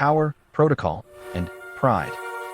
power, protocol, and pride.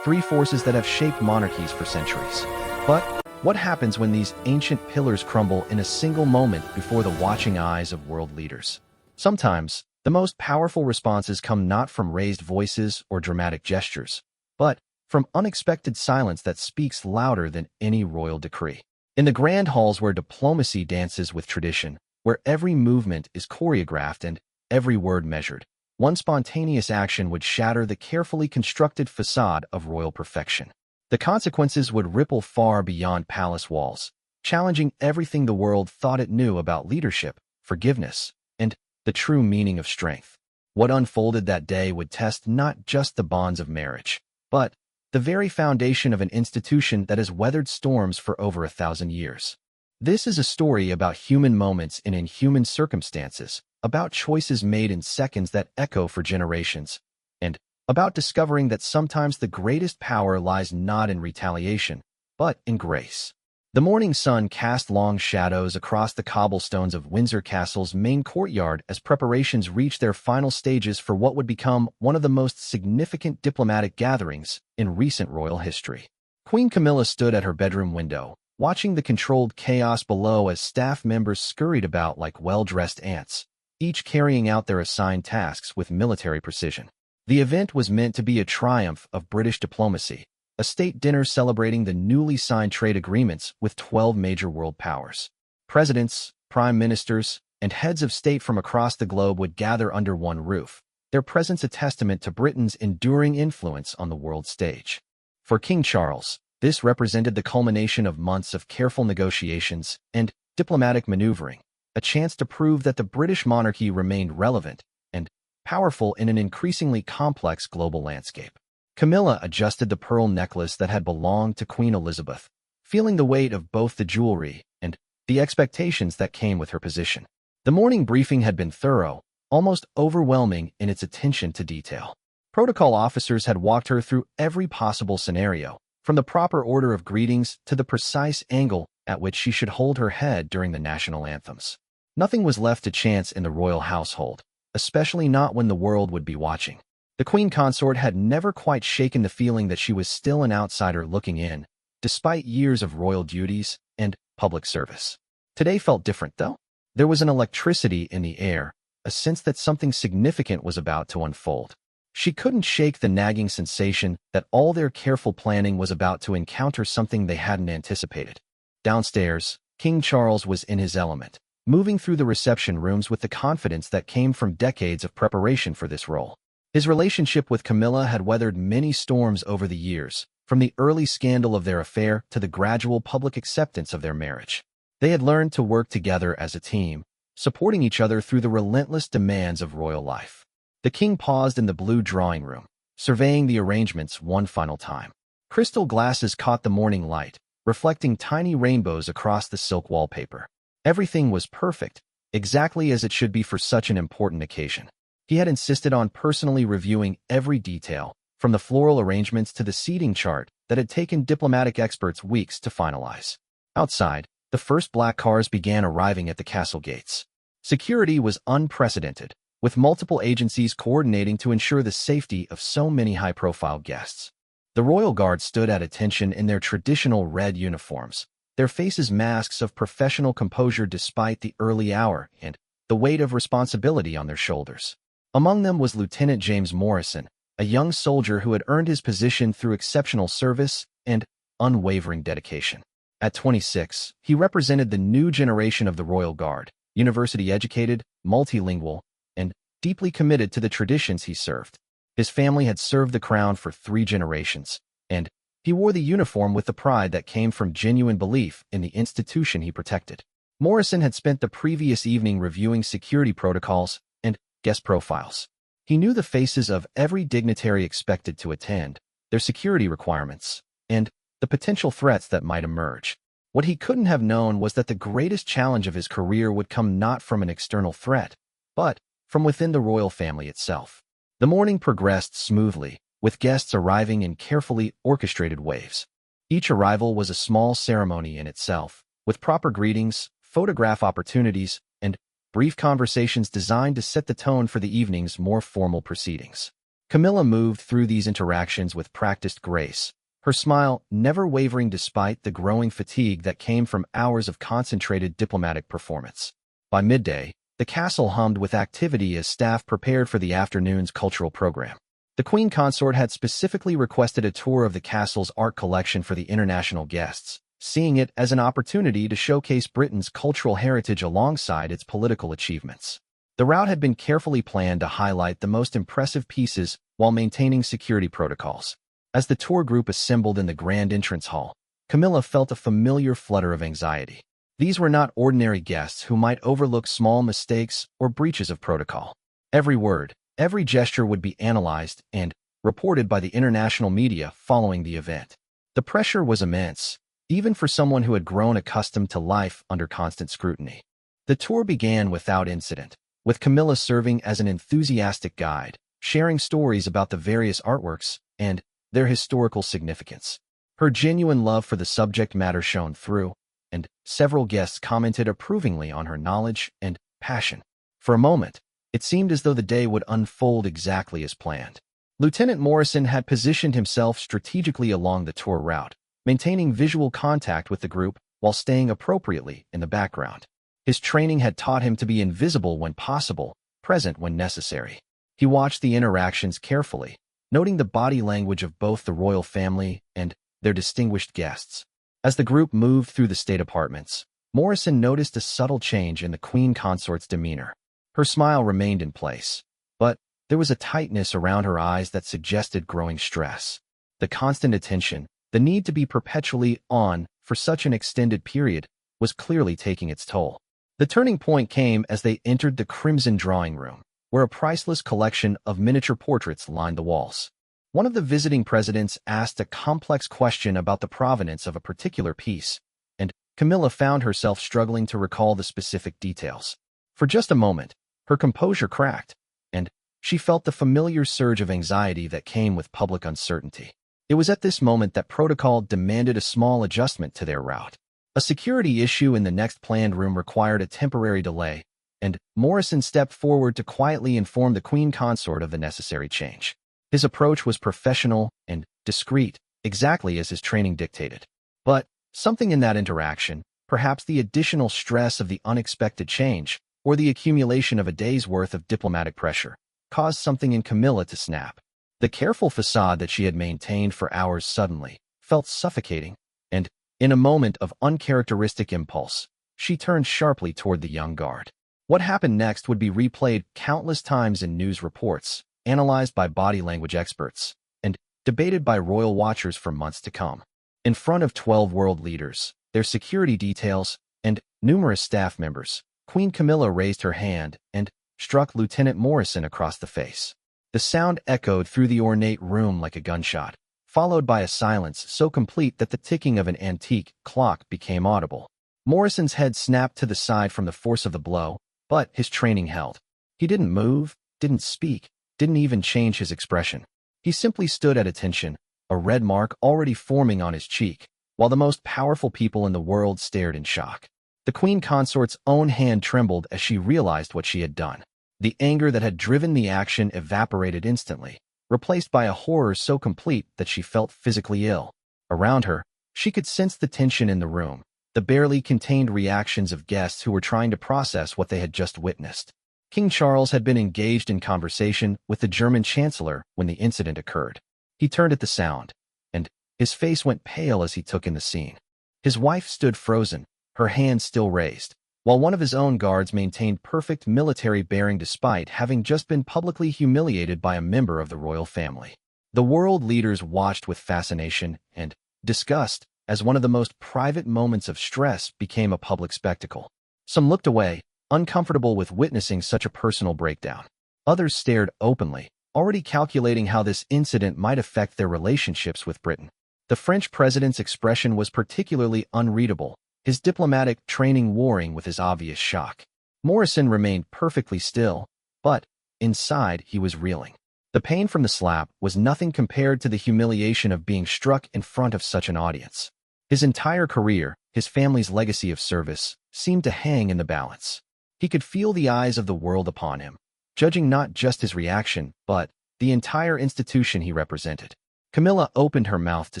Three forces that have shaped monarchies for centuries. But what happens when these ancient pillars crumble in a single moment before the watching eyes of world leaders? Sometimes, the most powerful responses come not from raised voices or dramatic gestures, but from unexpected silence that speaks louder than any royal decree. In the grand halls where diplomacy dances with tradition, where every movement is choreographed and every word measured, one spontaneous action would shatter the carefully constructed facade of royal perfection. The consequences would ripple far beyond palace walls, challenging everything the world thought it knew about leadership, forgiveness, and the true meaning of strength. What unfolded that day would test not just the bonds of marriage, but the very foundation of an institution that has weathered storms for over 1,000 years. This is a story about human moments in inhuman circumstances, about choices made in seconds that echo for generations, and about discovering that sometimes the greatest power lies not in retaliation, but in grace. The morning sun cast long shadows across the cobblestones of Windsor Castle's main courtyard as preparations reached their final stages for what would become one of the most significant diplomatic gatherings in recent royal history. Queen Camilla stood at her bedroom window, watching the controlled chaos below as staff members scurried about like well-dressed ants, each carrying out their assigned tasks with military precision. The event was meant to be a triumph of British diplomacy, a state dinner celebrating the newly signed trade agreements with 12 major world powers. Presidents, prime ministers, and heads of state from across the globe would gather under one roof, their presence a testament to Britain's enduring influence on the world stage. For King Charles, this represented the culmination of months of careful negotiations and diplomatic maneuvering, a chance to prove that the British monarchy remained relevant and powerful in an increasingly complex global landscape. Camilla adjusted the pearl necklace that had belonged to Queen Elizabeth, feeling the weight of both the jewelry and the expectations that came with her position. The morning briefing had been thorough, almost overwhelming in its attention to detail. Protocol officers had walked her through every possible scenario, from the proper order of greetings to the precise angle at which she should hold her head during the national anthems. Nothing was left to chance in the royal household, especially not when the world would be watching. The queen consort had never quite shaken the feeling that she was still an outsider looking in, despite years of royal duties and public service. Today felt different, though. There was an electricity in the air, a sense that something significant was about to unfold. She couldn't shake the nagging sensation that all their careful planning was about to encounter something they hadn't anticipated. Downstairs, King Charles was in his element, moving through the reception rooms with the confidence that came from decades of preparation for this role. His relationship with Camilla had weathered many storms over the years, from the early scandal of their affair to the gradual public acceptance of their marriage. They had learned to work together as a team, supporting each other through the relentless demands of royal life. The king paused in the blue drawing room, surveying the arrangements one final time. Crystal glasses caught the morning light, reflecting tiny rainbows across the silk wallpaper. Everything was perfect, exactly as it should be for such an important occasion. He had insisted on personally reviewing every detail, from the floral arrangements to the seating chart that had taken diplomatic experts weeks to finalize. Outside, the first black cars began arriving at the castle gates. Security was unprecedented, with multiple agencies coordinating to ensure the safety of so many high-profile guests. The Royal Guard stood at attention in their traditional red uniforms, their faces masks of professional composure despite the early hour and the weight of responsibility on their shoulders. Among them was Lieutenant James Morrison, a young soldier who had earned his position through exceptional service and unwavering dedication. At 26, he represented the new generation of the Royal Guard, university-educated, multilingual, and deeply committed to the traditions he served. His family had served the crown for 3 generations, and he wore the uniform with the pride that came from genuine belief in the institution he protected. Morrison had spent the previous evening reviewing security protocols and guest profiles. He knew the faces of every dignitary expected to attend, their security requirements, and the potential threats that might emerge. What he couldn't have known was that the greatest challenge of his career would come not from an external threat, but from within the royal family itself. The morning progressed smoothly, with guests arriving in carefully orchestrated waves. Each arrival was a small ceremony in itself, with proper greetings, photograph opportunities, and brief conversations designed to set the tone for the evening's more formal proceedings. Camilla moved through these interactions with practiced grace, her smile never wavering despite the growing fatigue that came from hours of concentrated diplomatic performance. By midday, the castle hummed with activity as staff prepared for the afternoon's cultural program. The Queen Consort had specifically requested a tour of the castle's art collection for the international guests, seeing it as an opportunity to showcase Britain's cultural heritage alongside its political achievements. The route had been carefully planned to highlight the most impressive pieces while maintaining security protocols. As the tour group assembled in the grand entrance hall, Camilla felt a familiar flutter of anxiety. These were not ordinary guests who might overlook small mistakes or breaches of protocol. Every word, every gesture would be analyzed and reported by the international media following the event. The pressure was immense, even for someone who had grown accustomed to life under constant scrutiny. The tour began without incident, with Camilla serving as an enthusiastic guide, sharing stories about the various artworks and their historical significance. Her genuine love for the subject matter shone through, and several guests commented approvingly on her knowledge and passion. For a moment, it seemed as though the day would unfold exactly as planned. Lieutenant Morrison had positioned himself strategically along the tour route, maintaining visual contact with the group while staying appropriately in the background. His training had taught him to be invisible when possible, present when necessary. He watched the interactions carefully, noting the body language of both the royal family and their distinguished guests. As the group moved through the state apartments, Morrison noticed a subtle change in the Queen Consort's demeanor. Her smile remained in place, but there was a tightness around her eyes that suggested growing stress. The constant attention, the need to be perpetually on for such an extended period, was clearly taking its toll. The turning point came as they entered the Crimson Drawing Room, where a priceless collection of miniature portraits lined the walls. One of the visiting presidents asked a complex question about the provenance of a particular piece, and Camilla found herself struggling to recall the specific details. For just a moment, her composure cracked, and she felt the familiar surge of anxiety that came with public uncertainty. It was at this moment that protocol demanded a small adjustment to their route. A security issue in the next planned room required a temporary delay, and Morrison stepped forward to quietly inform the Queen Consort of the necessary change. His approach was professional and discreet, exactly as his training dictated. But something in that interaction, perhaps the additional stress of the unexpected change, or the accumulation of a day's worth of diplomatic pressure, caused something in Camilla to snap. The careful facade that she had maintained for hours suddenly felt suffocating, and, in a moment of uncharacteristic impulse, she turned sharply toward the young guard. What happened next would be replayed countless times in news reports, analyzed by body language experts, and debated by royal watchers for months to come. In front of 12 world leaders, their security details, and numerous staff members, Queen Camilla raised her hand and struck Lieutenant Morrison across the face. The sound echoed through the ornate room like a gunshot, followed by a silence so complete that the ticking of an antique clock became audible. Morrison's head snapped to the side from the force of the blow, but his training held. He didn't move, didn't speak, didn't even change his expression. He simply stood at attention, a red mark already forming on his cheek, while the most powerful people in the world stared in shock. The Queen Consort's own hand trembled as she realized what she had done. The anger that had driven the action evaporated instantly, replaced by a horror so complete that she felt physically ill. Around her, she could sense the tension in the room, the barely contained reactions of guests who were trying to process what they had just witnessed. King Charles had been engaged in conversation with the German Chancellor when the incident occurred. He turned at the sound, and his face went pale as he took in the scene. His wife stood frozen, her hands still raised, while one of his own guards maintained perfect military bearing despite having just been publicly humiliated by a member of the royal family. The world leaders watched with fascination and disgust as one of the most private moments of stress became a public spectacle. Some looked away, uncomfortable with witnessing such a personal breakdown. Others stared openly, already calculating how this incident might affect their relationships with Britain. The French president's expression was particularly unreadable, his diplomatic training warring with his obvious shock. Morrison remained perfectly still, but inside he was reeling. The pain from the slap was nothing compared to the humiliation of being struck in front of such an audience. His entire career, his family's legacy of service, seemed to hang in the balance. He could feel the eyes of the world upon him, judging not just his reaction, but the entire institution he represented. Camilla opened her mouth to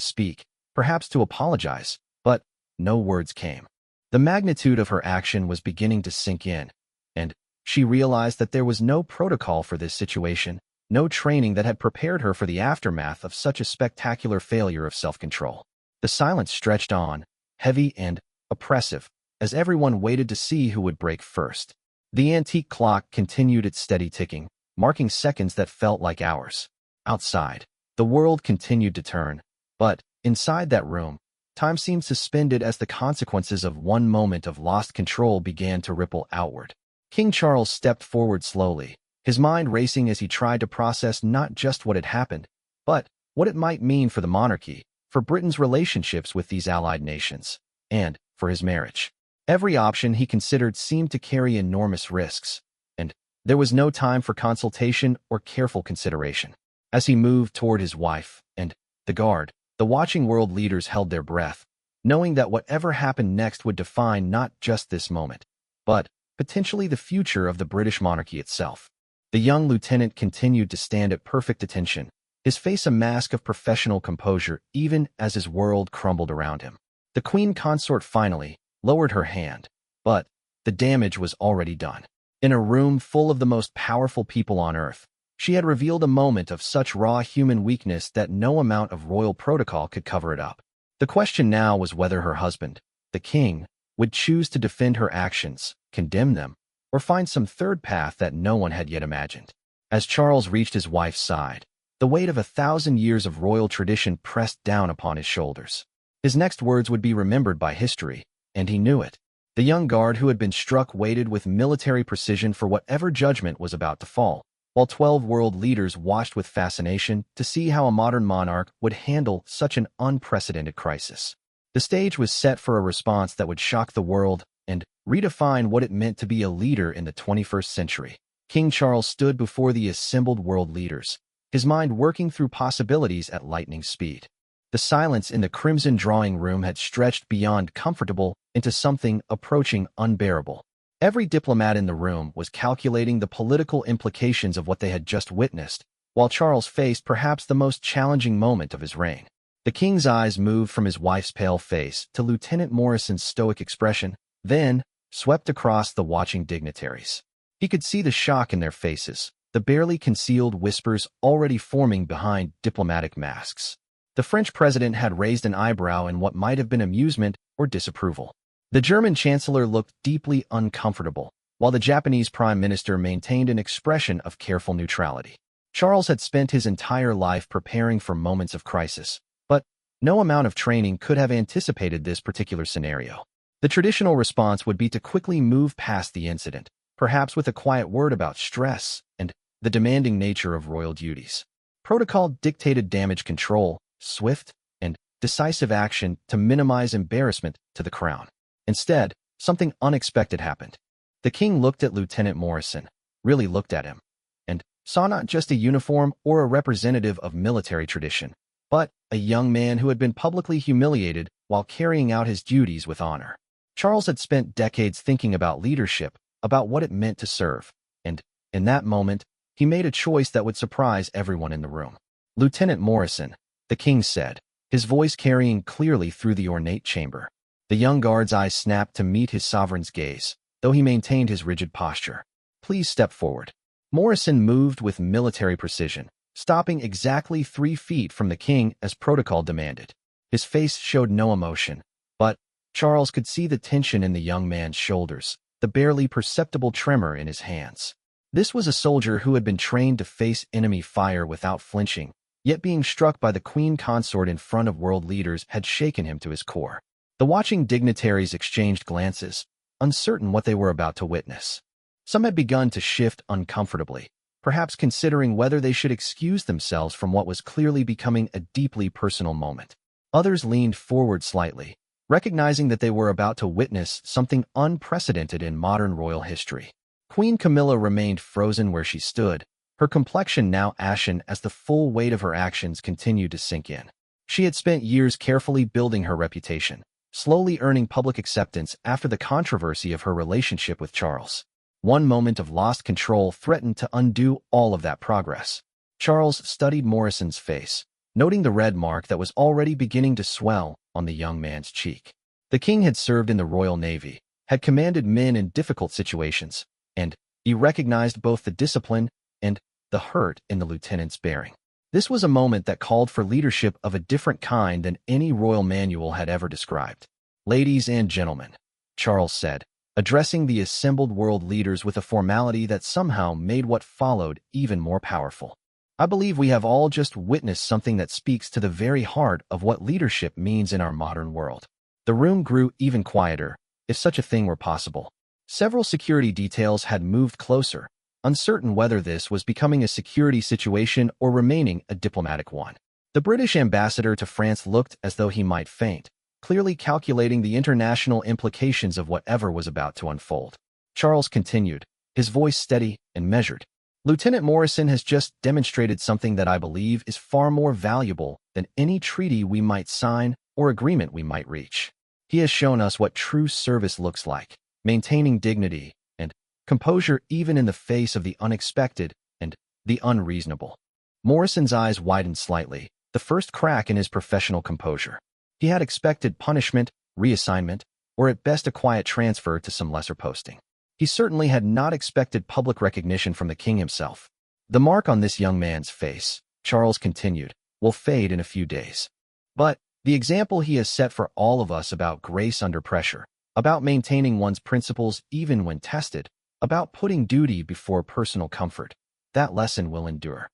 speak, perhaps to apologize, but no words came. The magnitude of her action was beginning to sink in, and she realized that there was no protocol for this situation, no training that had prepared her for the aftermath of such a spectacular failure of self-control. The silence stretched on, heavy and oppressive, as everyone waited to see who would break first. The antique clock continued its steady ticking, marking seconds that felt like hours. Outside, the world continued to turn, but inside that room, time seemed suspended as the consequences of one moment of lost control began to ripple outward. King Charles stepped forward slowly, his mind racing as he tried to process not just what had happened, but what it might mean for the monarchy, for Britain's relationships with these allied nations, and for his marriage. Every option he considered seemed to carry enormous risks, and there was no time for consultation or careful consideration. As he moved toward his wife and the guard, the watching world leaders held their breath, knowing that whatever happened next would define not just this moment, but potentially the future of the British monarchy itself. The young lieutenant continued to stand at perfect attention, his face a mask of professional composure even as his world crumbled around him. The queen consort finally lowered her hand, but the damage was already done. In a room full of the most powerful people on earth, she had revealed a moment of such raw human weakness that no amount of royal protocol could cover it up. The question now was whether her husband, the king, would choose to defend her actions, condemn them, or find some third path that no one had yet imagined. As Charles reached his wife's side, the weight of 1,000 years of royal tradition pressed down upon his shoulders. His next words would be remembered by history, and he knew it. The young guard who had been struck waited with military precision for whatever judgment was about to fall, while 12 world leaders watched with fascination to see how a modern monarch would handle such an unprecedented crisis. The stage was set for a response that would shock the world and redefine what it meant to be a leader in the 21st century. King Charles stood before the assembled world leaders, his mind working through possibilities at lightning speed. The silence in the crimson drawing room had stretched beyond comfortable into something approaching unbearable. Every diplomat in the room was calculating the political implications of what they had just witnessed, while Charles faced perhaps the most challenging moment of his reign. The king's eyes moved from his wife's pale face to Lieutenant Morrison's stoic expression, then swept across the watching dignitaries. He could see the shock in their faces, the barely concealed whispers already forming behind diplomatic masks. The French president had raised an eyebrow in what might have been amusement or disapproval. The German chancellor looked deeply uncomfortable, while the Japanese prime minister maintained an expression of careful neutrality. Charles had spent his entire life preparing for moments of crisis, but no amount of training could have anticipated this particular scenario. The traditional response would be to quickly move past the incident, perhaps with a quiet word about stress and the demanding nature of royal duties. Protocol dictated damage control, swift and decisive action to minimize embarrassment to the crown. Instead, something unexpected happened. The king looked at Lieutenant Morrison, really looked at him, and saw not just a uniform or a representative of military tradition, but a young man who had been publicly humiliated while carrying out his duties with honor. Charles had spent decades thinking about leadership, about what it meant to serve, and in that moment, he made a choice that would surprise everyone in the room. Lieutenant Morrison, the king said, his voice carrying clearly through the ornate chamber. The young guard's eyes snapped to meet his sovereign's gaze, though he maintained his rigid posture. Please step forward. Morrison moved with military precision, stopping exactly 3 feet from the king as protocol demanded. His face showed no emotion, but Charles could see the tension in the young man's shoulders, the barely perceptible tremor in his hands. This was a soldier who had been trained to face enemy fire without flinching, yet being struck by the queen consort in front of world leaders had shaken him to his core. The watching dignitaries exchanged glances, uncertain what they were about to witness. Some had begun to shift uncomfortably, perhaps considering whether they should excuse themselves from what was clearly becoming a deeply personal moment. Others leaned forward slightly, recognizing that they were about to witness something unprecedented in modern royal history. Queen Camilla remained frozen where she stood, her complexion now ashen as the full weight of her actions continued to sink in. She had spent years carefully building her reputation, slowly earning public acceptance after the controversy of her relationship with Charles. One moment of lost control threatened to undo all of that progress. Charles studied Morrison's face, noting the red mark that was already beginning to swell on the young man's cheek. The king had served in the Royal Navy, had commanded men in difficult situations, and he recognized both the discipline and the hurt in the lieutenant's bearing. This was a moment that called for leadership of a different kind than any royal manual had ever described. "Ladies and gentlemen," Charles said, addressing the assembled world leaders with a formality that somehow made what followed even more powerful. "I believe we have all just witnessed something that speaks to the very heart of what leadership means in our modern world." The room grew even quieter, if such a thing were possible. Several security details had moved closer, uncertain whether this was becoming a security situation or remaining a diplomatic one. The British ambassador to France looked as though he might faint, clearly calculating the international implications of whatever was about to unfold. Charles continued, his voice steady and measured. "Lieutenant Morrison has just demonstrated something that I believe is far more valuable than any treaty we might sign or agreement we might reach. He has shown us what true service looks like, maintaining dignity and composure even in the face of the unexpected and the unreasonable." Morrison's eyes widened slightly, the first crack in his professional composure. He had expected punishment, reassignment, or at best a quiet transfer to some lesser posting. He certainly had not expected public recognition from the king himself. "The mark on this young man's face," Charles continued, "will fade in a few days. But the example he has set for all of us about grace under pressure, about maintaining one's principles even when tested, about putting duty before personal comfort, that lesson will endure."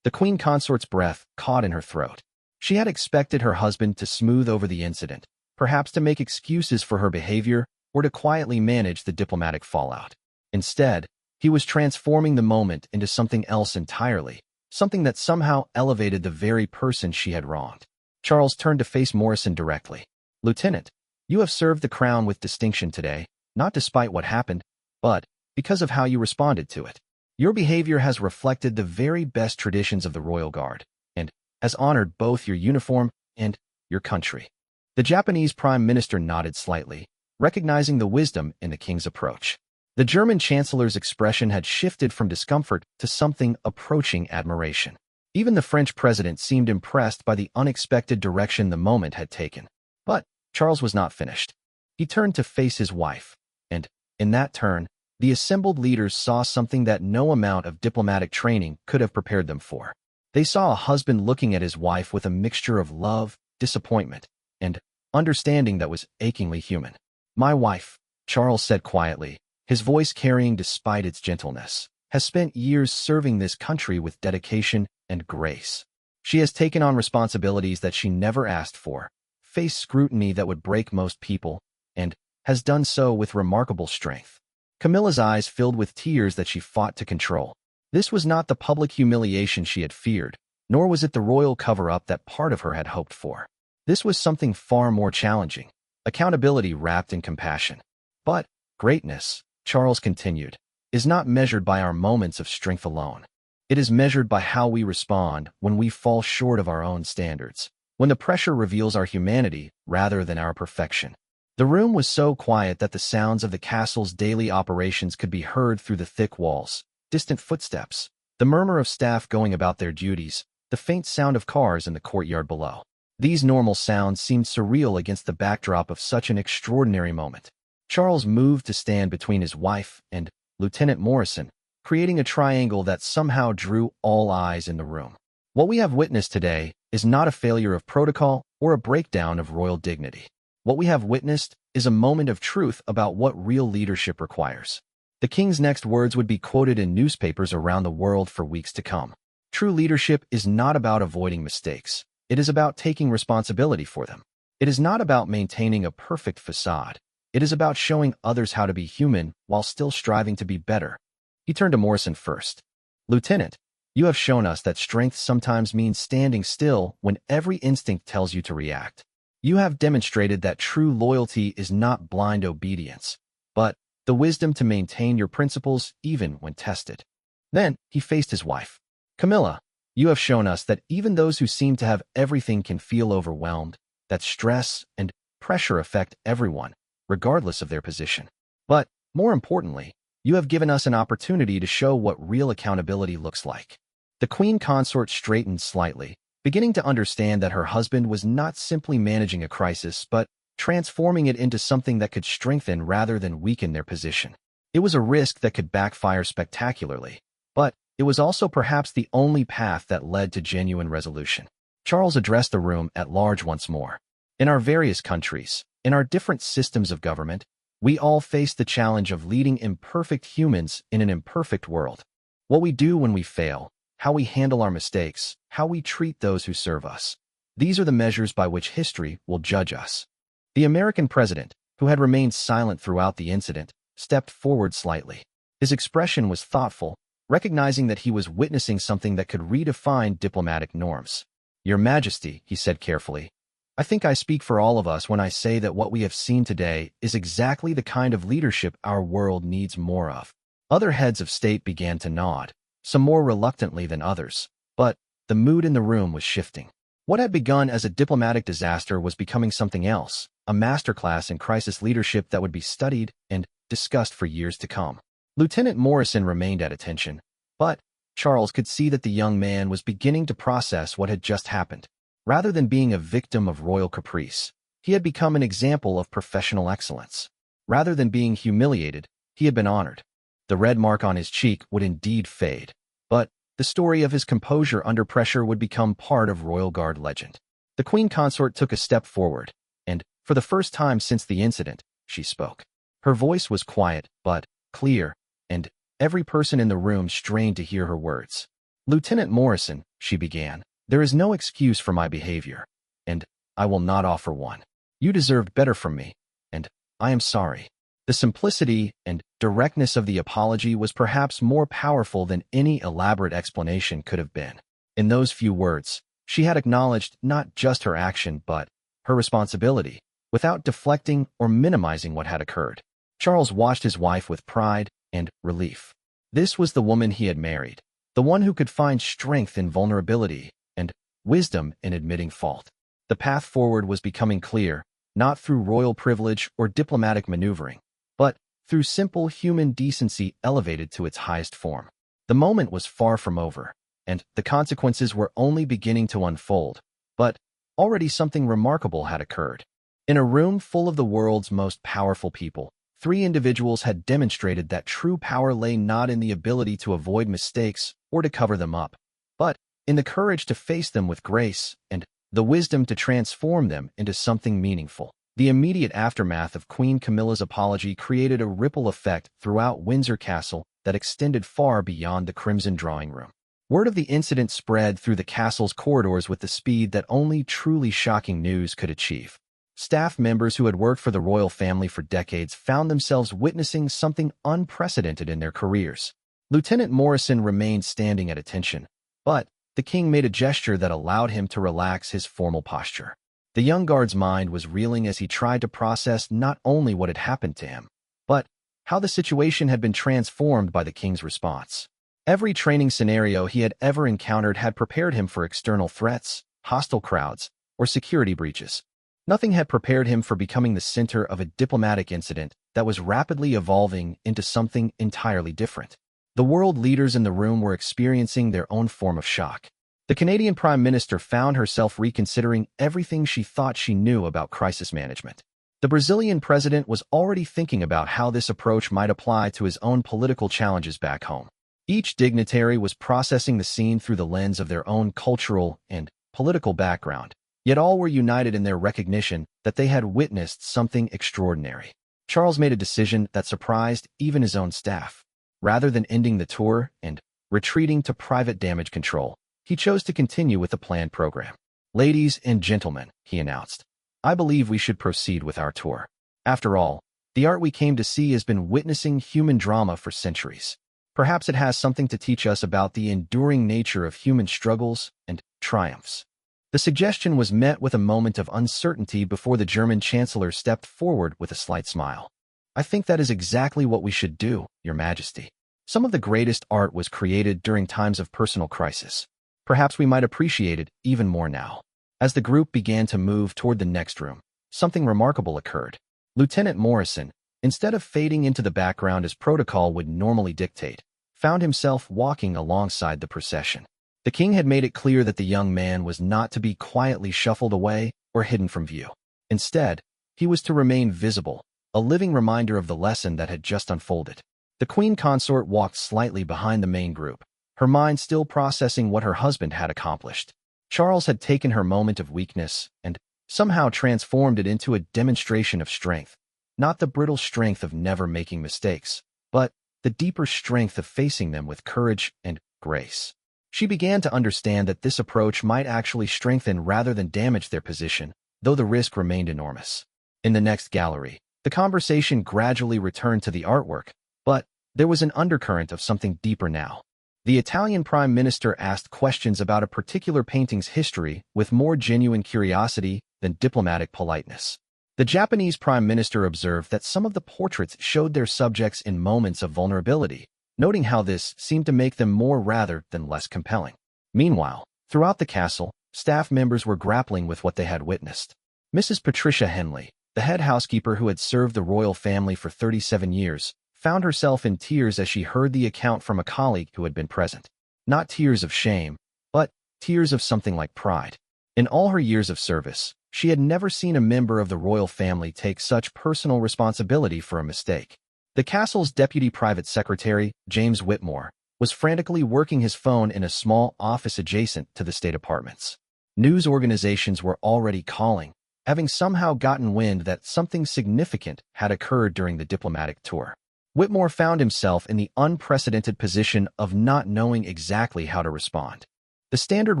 The queen consort's breath caught in her throat. She had expected her husband to smooth over the incident, perhaps to make excuses for her behavior or to quietly manage the diplomatic fallout. Instead, he was transforming the moment into something else entirely, something that somehow elevated the very person she had wronged. Charles turned to face Morrison directly. "Lieutenant, you have served the crown with distinction today, not despite what happened, but because of how you responded to it. Your behavior has reflected the very best traditions of the Royal Guard, and has honored both your uniform and your country." The Japanese Prime Minister nodded slightly, recognizing the wisdom in the king's approach. The German chancellor's expression had shifted from discomfort to something approaching admiration. Even the French president seemed impressed by the unexpected direction the moment had taken. But Charles was not finished. He turned to face his wife, and, in that turn, the assembled leaders saw something that no amount of diplomatic training could have prepared them for. They saw a husband looking at his wife with a mixture of love, disappointment, and understanding that was achingly human. "My wife," Charles said quietly, his voice carrying despite its gentleness, "has spent years serving this country with dedication and grace. She has taken on responsibilities that she never asked for, faced scrutiny that would break most people, and has done so with remarkable strength." Camilla's eyes filled with tears that she fought to control. This was not the public humiliation she had feared, nor was it the royal cover-up that part of her had hoped for. This was something far more challenging, accountability wrapped in compassion. "But greatness," Charles continued, "is not measured by our moments of strength alone. It is measured by how we respond when we fall short of our own standards, when the pressure reveals our humanity rather than our perfection." The room was so quiet that the sounds of the castle's daily operations could be heard through the thick walls, distant footsteps, the murmur of staff going about their duties, the faint sound of cars in the courtyard below. These normal sounds seemed surreal against the backdrop of such an extraordinary moment. Charles moved to stand between his wife and Lieutenant Morrison, creating a triangle that somehow drew all eyes in the room. "What we have witnessed today is not a failure of protocol or a breakdown of royal dignity. What we have witnessed is a moment of truth about what real leadership requires." The king's next words would be quoted in newspapers around the world for weeks to come. True leadership is not about avoiding mistakes. It is about taking responsibility for them. It is not about maintaining a perfect facade. It is about showing others how to be human while still striving to be better. He turned to Morrison first. "Lieutenant, you have shown us that strength sometimes means standing still when every instinct tells you to react. You have demonstrated that true loyalty is not blind obedience, but the wisdom to maintain your principles even when tested." Then he faced his wife. "Camilla, you have shown us that even those who seem to have everything can feel overwhelmed, that stress and pressure affect everyone, regardless of their position. But, more importantly, you have given us an opportunity to show what real accountability looks like. The queen consort straightened slightly, beginning to understand that her husband was not simply managing a crisis, but transforming it into something that could strengthen rather than weaken their position. It was a risk that could backfire spectacularly, but it was also perhaps the only path that led to genuine resolution. Charles addressed the room at large once more. In our various countries, in our different systems of government, we all face the challenge of leading imperfect humans in an imperfect world. What we do when we fail, how we handle our mistakes, how we treat those who serve us. These are the measures by which history will judge us. The American president, who had remained silent throughout the incident, stepped forward slightly. His expression was thoughtful, recognizing that he was witnessing something that could redefine diplomatic norms. "Your Majesty," he said carefully, "I think I speak for all of us when I say that what we have seen today is exactly the kind of leadership our world needs more of." Other heads of state began to nod, some more reluctantly than others, but the mood in the room was shifting. What had begun as a diplomatic disaster was becoming something else, a masterclass in crisis leadership that would be studied and discussed for years to come. Lieutenant Morrison remained at attention, but Charles could see that the young man was beginning to process what had just happened. Rather than being a victim of royal caprice, he had become an example of professional excellence. Rather than being humiliated, he had been honored. The red mark on his cheek would indeed fade, but the story of his composure under pressure would become part of Royal Guard legend. The Queen Consort took a step forward, and, for the first time since the incident, she spoke. Her voice was quiet, but clear, and every person in the room strained to hear her words. "Lieutenant Morrison," she began, "there is no excuse for my behavior, and I will not offer one. You deserved better from me, and I am sorry." The simplicity and directness of the apology was perhaps more powerful than any elaborate explanation could have been. In those few words, she had acknowledged not just her action but her responsibility, without deflecting or minimizing what had occurred. Charles watched his wife with pride and relief. This was the woman he had married, the one who could find strength in vulnerability and wisdom in admitting fault. The path forward was becoming clear, not through royal privilege or diplomatic maneuvering, but through simple human decency elevated to its highest form. The moment was far from over, and the consequences were only beginning to unfold, but already something remarkable had occurred. In a room full of the world's most powerful people, three individuals had demonstrated that true power lay not in the ability to avoid mistakes or to cover them up, but in the courage to face them with grace and the wisdom to transform them into something meaningful. The immediate aftermath of Queen Camilla's apology created a ripple effect throughout Windsor Castle that extended far beyond the Crimson Drawing Room. Word of the incident spread through the castle's corridors with the speed that only truly shocking news could achieve. Staff members who had worked for the royal family for decades found themselves witnessing something unprecedented in their careers. Lieutenant Morrison remained standing at attention, but the king made a gesture that allowed him to relax his formal posture. The young guard's mind was reeling as he tried to process not only what had happened to him, but how the situation had been transformed by the king's response. Every training scenario he had ever encountered had prepared him for external threats, hostile crowds, or security breaches. Nothing had prepared him for becoming the center of a diplomatic incident that was rapidly evolving into something entirely different. The world leaders in the room were experiencing their own form of shock. The Canadian Prime Minister found herself reconsidering everything she thought she knew about crisis management. The Brazilian president was already thinking about how this approach might apply to his own political challenges back home. Each dignitary was processing the scene through the lens of their own cultural and political background, yet all were united in their recognition that they had witnessed something extraordinary. Charles made a decision that surprised even his own staff. Rather than ending the tour and retreating to private damage control, he chose to continue with the planned program. "Ladies and gentlemen," he announced, "I believe we should proceed with our tour. After all, the art we came to see has been witnessing human drama for centuries. Perhaps it has something to teach us about the enduring nature of human struggles and triumphs." The suggestion was met with a moment of uncertainty before the German chancellor stepped forward with a slight smile. "I think that is exactly what we should do, Your Majesty. Some of the greatest art was created during times of personal crisis. Perhaps we might appreciate it even more now." As the group began to move toward the next room, something remarkable occurred. Lieutenant Morrison, instead of fading into the background as protocol would normally dictate, found himself walking alongside the procession. The king had made it clear that the young man was not to be quietly shuffled away or hidden from view. Instead, he was to remain visible, a living reminder of the lesson that had just unfolded. The queen consort walked slightly behind the main group, her mind still processing what her husband had accomplished. Charles had taken her moment of weakness and somehow transformed it into a demonstration of strength, not the brittle strength of never making mistakes, but the deeper strength of facing them with courage and grace. She began to understand that this approach might actually strengthen rather than damage their position, though the risk remained enormous. In the next gallery, the conversation gradually returned to the artwork, but there was an undercurrent of something deeper now. The Italian prime minister asked questions about a particular painting's history with more genuine curiosity than diplomatic politeness. The Japanese prime minister observed that some of the portraits showed their subjects in moments of vulnerability, noting how this seemed to make them more rather than less compelling. Meanwhile, throughout the castle, staff members were grappling with what they had witnessed. Mrs. Patricia Henley, the head housekeeper who had served the royal family for 37 years, found herself in tears as she heard the account from a colleague who had been present. Not tears of shame, but tears of something like pride. In all her years of service, she had never seen a member of the royal family take such personal responsibility for a mistake. The castle's deputy private secretary, James Whitmore, was frantically working his phone in a small office adjacent to the state apartments. News organizations were already calling, having somehow gotten wind that something significant had occurred during the diplomatic tour. Whitmore found himself in the unprecedented position of not knowing exactly how to respond. The standard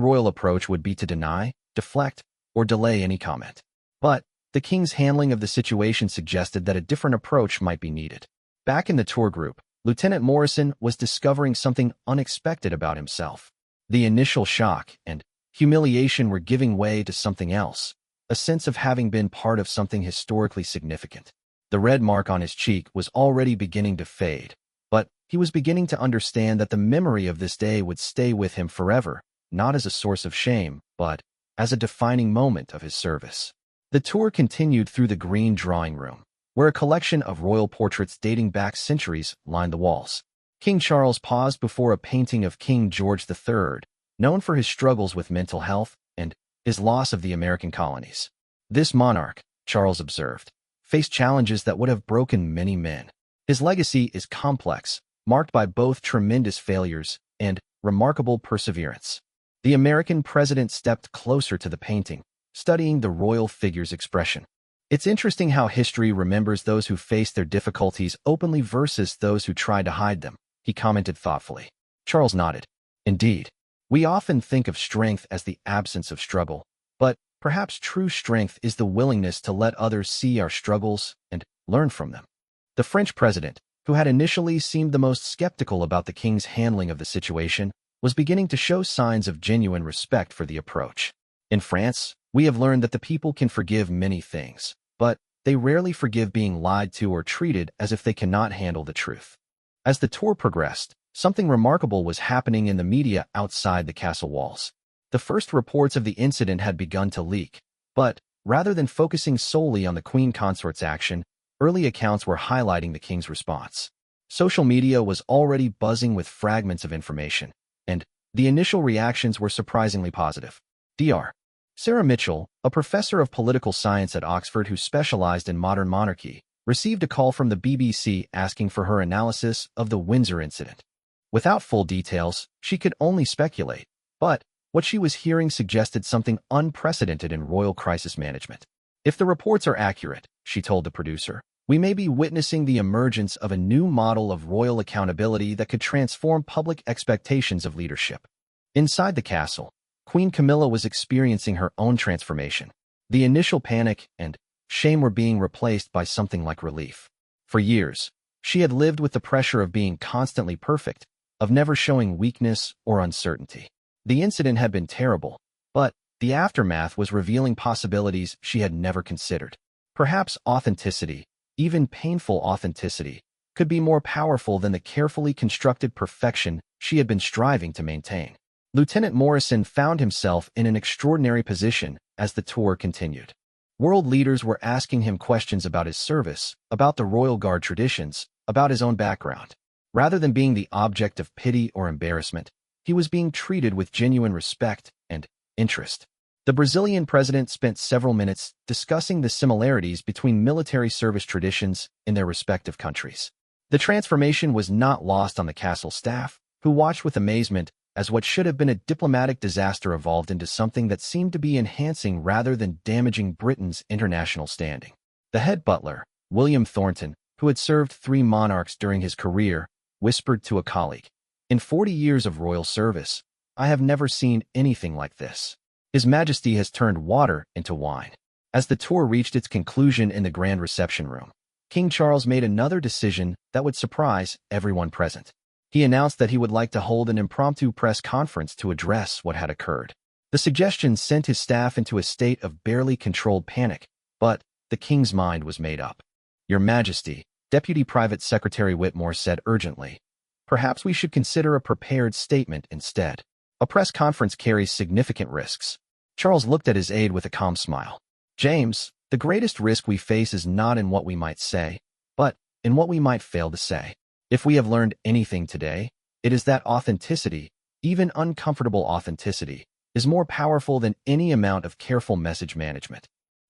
royal approach would be to deny, deflect, or delay any comment. But the king's handling of the situation suggested that a different approach might be needed. Back in the tour group, Lieutenant Morrison was discovering something unexpected about himself. The initial shock and humiliation were giving way to something else, a sense of having been part of something historically significant. The red mark on his cheek was already beginning to fade, but he was beginning to understand that the memory of this day would stay with him forever, not as a source of shame, but as a defining moment of his service. The tour continued through the green drawing room, where a collection of royal portraits dating back centuries lined the walls. King Charles paused before a painting of King George III, known for his struggles with mental health and his loss of the American colonies. This monarch, Charles observed, faced challenges that would have broken many men. His legacy is complex, marked by both tremendous failures and remarkable perseverance. The American president stepped closer to the painting, studying the royal figure's expression. It's interesting how history remembers those who face their difficulties openly versus those who try to hide them, he commented thoughtfully. Charles nodded. Indeed, we often think of strength as the absence of struggle, but perhaps true strength is the willingness to let others see our struggles and learn from them. The French president, who had initially seemed the most skeptical about the king's handling of the situation, was beginning to show signs of genuine respect for the approach. In France, we have learned that the people can forgive many things, but they rarely forgive being lied to or treated as if they cannot handle the truth. As the tour progressed, something remarkable was happening in the media outside the castle walls. The first reports of the incident had begun to leak, but rather than focusing solely on the queen consort's action, early accounts were highlighting the king's response. Social media was already buzzing with fragments of information, and the initial reactions were surprisingly positive. Dr. Sarah Mitchell, a professor of political science at Oxford who specialized in modern monarchy, received a call from the BBC asking for her analysis of the Windsor incident. Without full details, she could only speculate, but what she was hearing suggested something unprecedented in royal crisis management. If the reports are accurate, she told the producer, we may be witnessing the emergence of a new model of royal accountability that could transform public expectations of leadership. Inside the castle, Queen Camilla was experiencing her own transformation. The initial panic and shame were being replaced by something like relief. For years, she had lived with the pressure of being constantly perfect, of never showing weakness or uncertainty. The incident had been terrible, but the aftermath was revealing possibilities she had never considered. Perhaps authenticity, even painful authenticity, could be more powerful than the carefully constructed perfection she had been striving to maintain. Lieutenant Morrison found himself in an extraordinary position as the tour continued. World leaders were asking him questions about his service, about the Royal Guard traditions, about his own background. Rather than being the object of pity or embarrassment, he was being treated with genuine respect and interest. The Brazilian president spent several minutes discussing the similarities between military service traditions in their respective countries. The transformation was not lost on the castle staff, who watched with amazement as what should have been a diplomatic disaster evolved into something that seemed to be enhancing rather than damaging Britain's international standing. The head butler, William Thornton, who had served 3 monarchs during his career, whispered to a colleague, "In 40 years of royal service, I have never seen anything like this. His Majesty has turned water into wine." As the tour reached its conclusion in the grand reception room, King Charles made another decision that would surprise everyone present. He announced that he would like to hold an impromptu press conference to address what had occurred. The suggestion sent his staff into a state of barely controlled panic, but the king's mind was made up. "Your Majesty," Deputy Private Secretary Whitmore said urgently, "perhaps we should consider a prepared statement instead. A press conference carries significant risks." Charles looked at his aide with a calm smile. "James, the greatest risk we face is not in what we might say, but in what we might fail to say. If we have learned anything today, it is that authenticity, even uncomfortable authenticity, is more powerful than any amount of careful message management."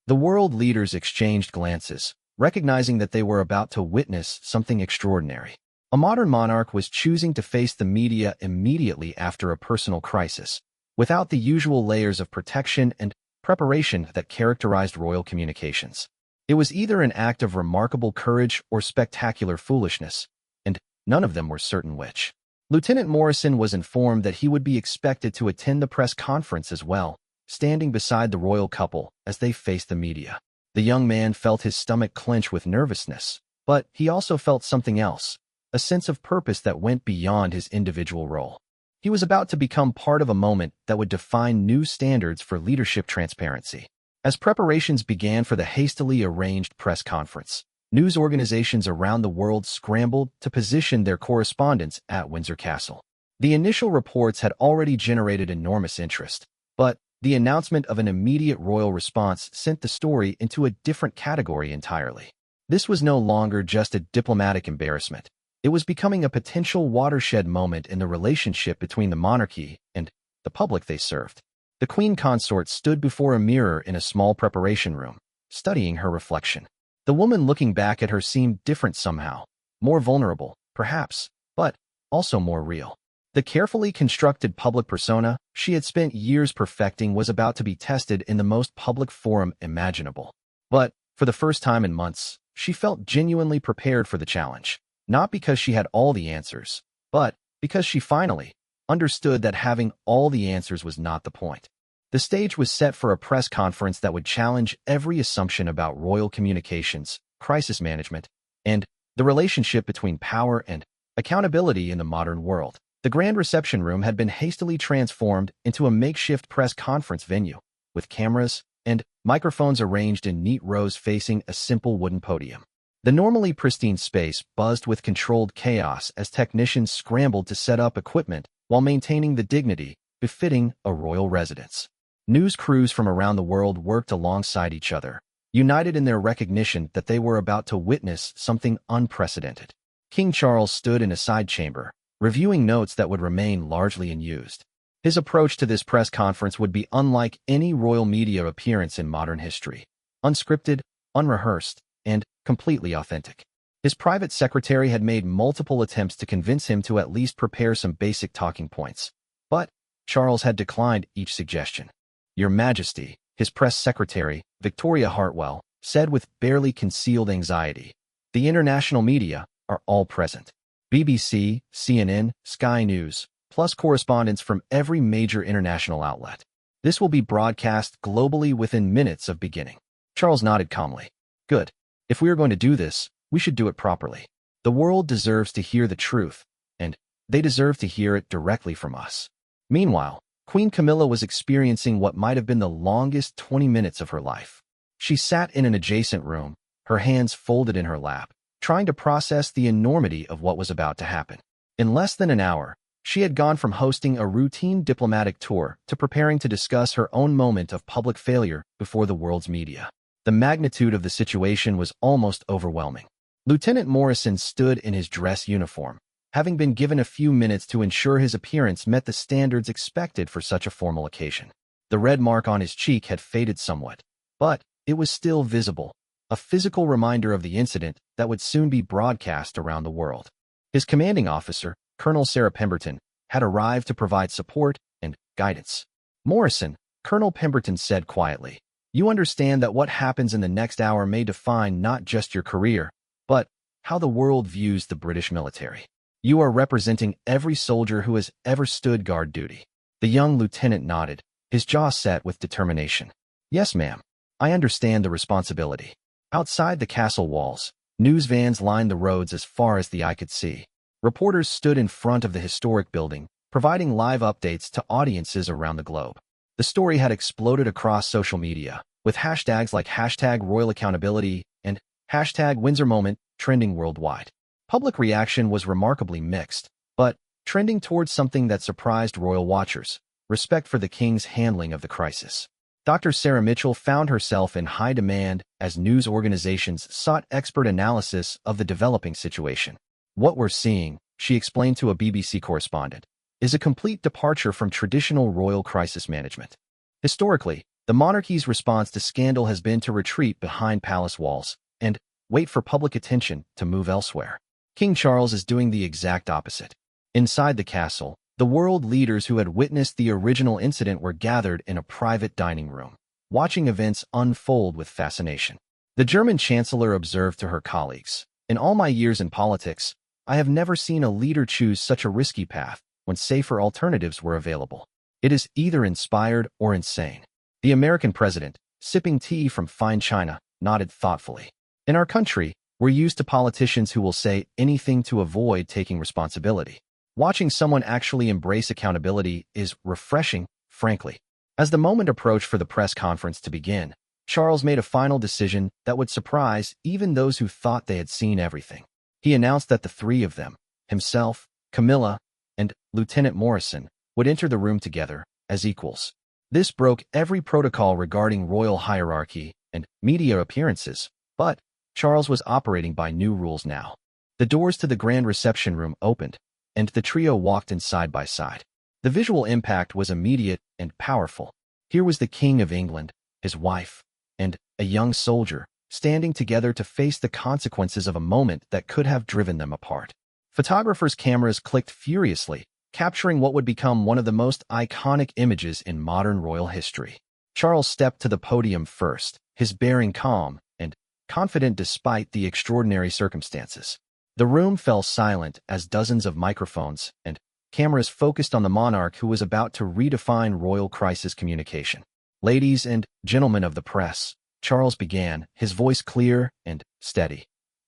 The world leaders exchanged glances, recognizing that they were about to witness something extraordinary. A modern monarch was choosing to face the media immediately after a personal crisis, without the usual layers of protection and preparation that characterized royal communications. It was either an act of remarkable courage or spectacular foolishness, and none of them were certain which. Lieutenant Morrison was informed that he would be expected to attend the press conference as well, standing beside the royal couple as they faced the media. The young man felt his stomach clench with nervousness, but he also felt something else, a sense of purpose that went beyond his individual role. He was about to become part of a moment that would define new standards for leadership transparency. As preparations began for the hastily arranged press conference, news organizations around the world scrambled to position their correspondents at Windsor Castle. The initial reports had already generated enormous interest, but the announcement of an immediate royal response sent the story into a different category entirely. This was no longer just a diplomatic embarrassment. It was becoming a potential watershed moment in the relationship between the monarchy and the public they served. The queen consort stood before a mirror in a small preparation room, studying her reflection. The woman looking back at her seemed different somehow, more vulnerable, perhaps, but also more real. The carefully constructed public persona she had spent years perfecting was about to be tested in the most public forum imaginable. But, for the first time in months, she felt genuinely prepared for the challenge. Not because she had all the answers, but because she finally understood that having all the answers was not the point. The stage was set for a press conference that would challenge every assumption about royal communications, crisis management, and the relationship between power and accountability in the modern world. The grand reception room had been hastily transformed into a makeshift press conference venue, with cameras and microphones arranged in neat rows facing a simple wooden podium. The normally pristine space buzzed with controlled chaos as technicians scrambled to set up equipment while maintaining the dignity befitting a royal residence. News crews from around the world worked alongside each other, united in their recognition that they were about to witness something unprecedented. King Charles stood in a side chamber, reviewing notes that would remain largely unused. His approach to this press conference would be unlike any royal media appearance in modern history. Unscripted, unrehearsed, and completely authentic. His private secretary had made multiple attempts to convince him to at least prepare some basic talking points, but Charles had declined each suggestion. "Your Majesty," his press secretary, Victoria Hartwell, said with barely concealed anxiety, "the international media are all present. BBC, CNN, Sky News, plus correspondents from every major international outlet. This will be broadcast globally within minutes of beginning." Charles nodded calmly. "Good. If we are going to do this, we should do it properly. The world deserves to hear the truth, and they deserve to hear it directly from us." Meanwhile, Queen Camilla was experiencing what might have been the longest 20 minutes of her life. She sat in an adjacent room, her hands folded in her lap, trying to process the enormity of what was about to happen. In less than an hour, she had gone from hosting a routine diplomatic tour to preparing to discuss her own moment of public failure before the world's media. The magnitude of the situation was almost overwhelming. Lieutenant Morrison stood in his dress uniform, having been given a few minutes to ensure his appearance met the standards expected for such a formal occasion. The red mark on his cheek had faded somewhat, but it was still visible, a physical reminder of the incident that would soon be broadcast around the world. His commanding officer, Colonel Sarah Pemberton, had arrived to provide support and guidance. "Morrison," Colonel Pemberton said quietly, "you understand that what happens in the next hour may define not just your career, but how the world views the British military. You are representing every soldier who has ever stood guard duty." The young lieutenant nodded, his jaw set with determination. "Yes, ma'am. I understand the responsibility." Outside the castle walls, news vans lined the roads as far as the eye could see. Reporters stood in front of the historic building, providing live updates to audiences around the globe. The story had exploded across social media, with hashtags like #RoyalAccountability and #WindsorMoment trending worldwide. Public reaction was remarkably mixed, but trending towards something that surprised royal watchers: respect for the king's handling of the crisis. Dr. Sarah Mitchell found herself in high demand as news organizations sought expert analysis of the developing situation. "What we're seeing," she explained to a BBC correspondent, "is a complete departure from traditional royal crisis management. Historically, the monarchy's response to scandal has been to retreat behind palace walls and wait for public attention to move elsewhere. King Charles is doing the exact opposite." Inside the castle, the world leaders who had witnessed the original incident were gathered in a private dining room, watching events unfold with fascination. The German chancellor observed to her colleagues, "In all my years in politics, I have never seen a leader choose such a risky path when safer alternatives were available. It is either inspired or insane." The American president, sipping tea from fine china, nodded thoughtfully. "In our country, we're used to politicians who will say anything to avoid taking responsibility. Watching someone actually embrace accountability is refreshing, frankly." As the moment approached for the press conference to begin, Charles made a final decision that would surprise even those who thought they had seen everything. He announced that the three of them, himself, Camilla, and Lieutenant Morrison, would enter the room together as equals. This broke every protocol regarding royal hierarchy and media appearances, but Charles was operating by new rules now. The doors to the grand reception room opened, and the trio walked in side by side. The visual impact was immediate and powerful. Here was the King of England, his wife, and a young soldier, standing together to face the consequences of a moment that could have driven them apart. Photographers' cameras clicked furiously, capturing what would become one of the most iconic images in modern royal history. Charles stepped to the podium first, his bearing calm and confident despite the extraordinary circumstances. The room fell silent as dozens of microphones and cameras focused on the monarch who was about to redefine royal crisis communication. "Ladies and gentlemen of the press," Charles began, his voice clear and steady.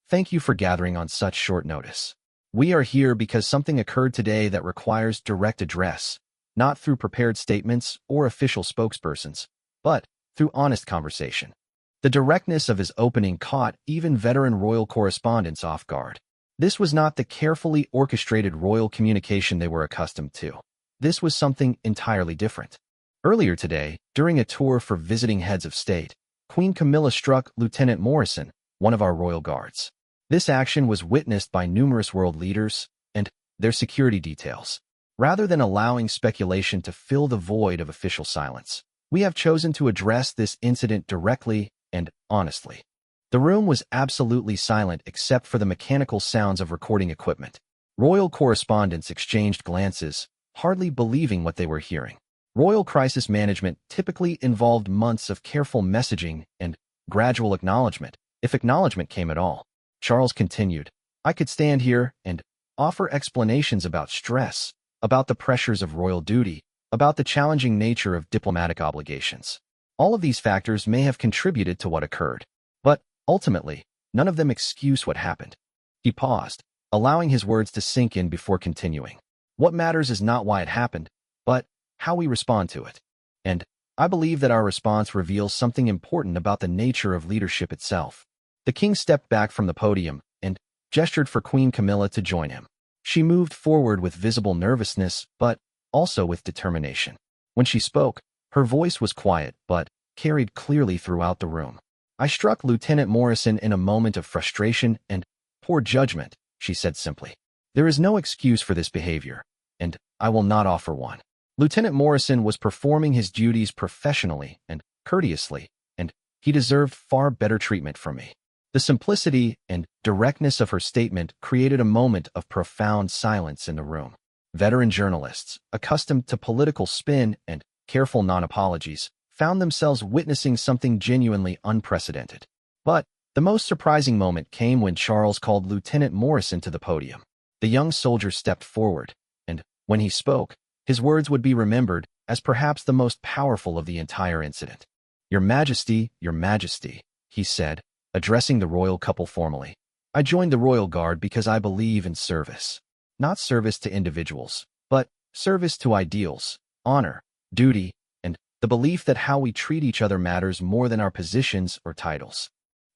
"Thank you for gathering on such short notice. We are here because something occurred today that requires direct address, not through prepared statements or official spokespersons, but through honest conversation." The directness of his opening caught even veteran royal correspondents off guard. This was not the carefully orchestrated royal communication they were accustomed to. This was something entirely different. Earlier today, during a tour for visiting heads of state, Queen Camilla struck Lieutenant Morrison, one of our royal guards. This action was witnessed by numerous world leaders and their security details. Rather than allowing speculation to fill the void of official silence, we have chosen to address this incident directly and honestly. The room was absolutely silent except for the mechanical sounds of recording equipment. Royal correspondents exchanged glances, hardly believing what they were hearing. Royal crisis management typically involved months of careful messaging and gradual acknowledgement, if acknowledgement came at all. Charles continued, "I could stand here and offer explanations about stress, about the pressures of royal duty, about the challenging nature of diplomatic obligations. All of these factors may have contributed to what occurred, but ultimately, none of them excuse what happened." He paused, allowing his words to sink in before continuing. "What matters is not why it happened, but how we respond to it. And I believe that our response reveals something important about the nature of leadership itself." The king stepped back from the podium and gestured for Queen Camilla to join him. She moved forward with visible nervousness, but also with determination. When she spoke, her voice was quiet but carried clearly throughout the room. "I struck Lieutenant Morrison in a moment of frustration and poor judgment," she said simply. There is no excuse for this behavior, and I will not offer one. Lieutenant Morrison was performing his duties professionally and courteously, and he deserved far better treatment from me. The simplicity and directness of her statement created a moment of profound silence in the room. Veteran journalists, accustomed to political spin and careful non-apologies, found themselves witnessing something genuinely unprecedented. But the most surprising moment came when Charles called Lieutenant Morrison to the podium. The young soldier stepped forward, and when he spoke, his words would be remembered as perhaps the most powerful of the entire incident. Your Majesty, he said, addressing the royal couple formally. I joined the Royal Guard because I believe in service. Not service to individuals, but service to ideals, honor, duty, and the belief that how we treat each other matters more than our positions or titles.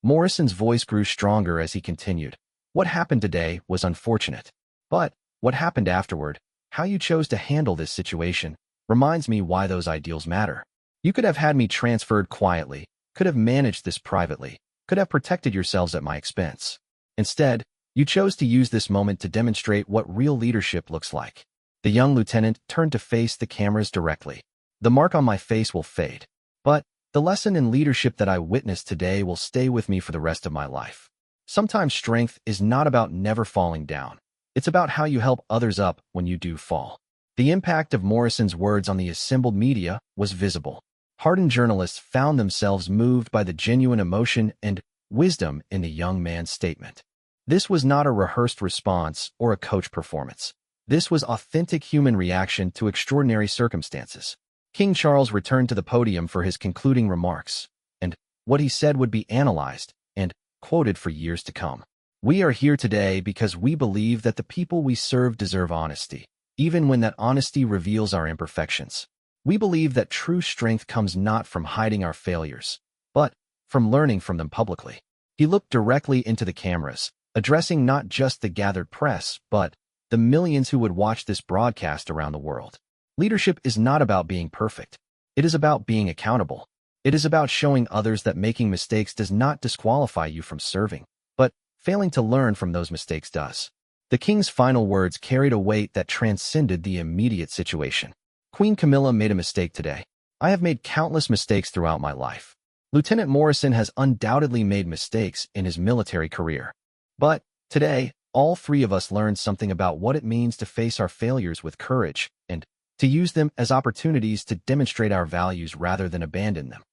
Morrison's voice grew stronger as he continued. What happened today was unfortunate. But what happened afterward, how you chose to handle this situation, reminds me why those ideals matter. You could have had me transferred quietly, could have managed this privately, could have protected yourselves at my expense. Instead, you chose to use this moment to demonstrate what real leadership looks like. The young lieutenant turned to face the cameras directly. The mark on my face will fade, but the lesson in leadership that I witnessed today will stay with me for the rest of my life. Sometimes strength is not about never falling down. It's about how you help others up when you do fall. The impact of Morrison's words on the assembled media was visible. Hardened journalists found themselves moved by the genuine emotion and wisdom in the young man's statement. This was not a rehearsed response or a coach performance. This was authentic human reaction to extraordinary circumstances. King Charles returned to the podium for his concluding remarks, and what he said would be analyzed and quoted for years to come. We are here today because we believe that the people we serve deserve honesty, even when that honesty reveals our imperfections. We believe that true strength comes not from hiding our failures, but from learning from them publicly. He looked directly into the cameras, addressing not just the gathered press, but the millions who would watch this broadcast around the world. Leadership is not about being perfect. It is about being accountable. It is about showing others that making mistakes does not disqualify you from serving, but failing to learn from those mistakes does. The king's final words carried a weight that transcended the immediate situation. Queen Camilla made a mistake today. I have made countless mistakes throughout my life. Lieutenant Morrison has undoubtedly made mistakes in his military career. But today, all three of us learned something about what it means to face our failures with courage and to use them as opportunities to demonstrate our values rather than abandon them.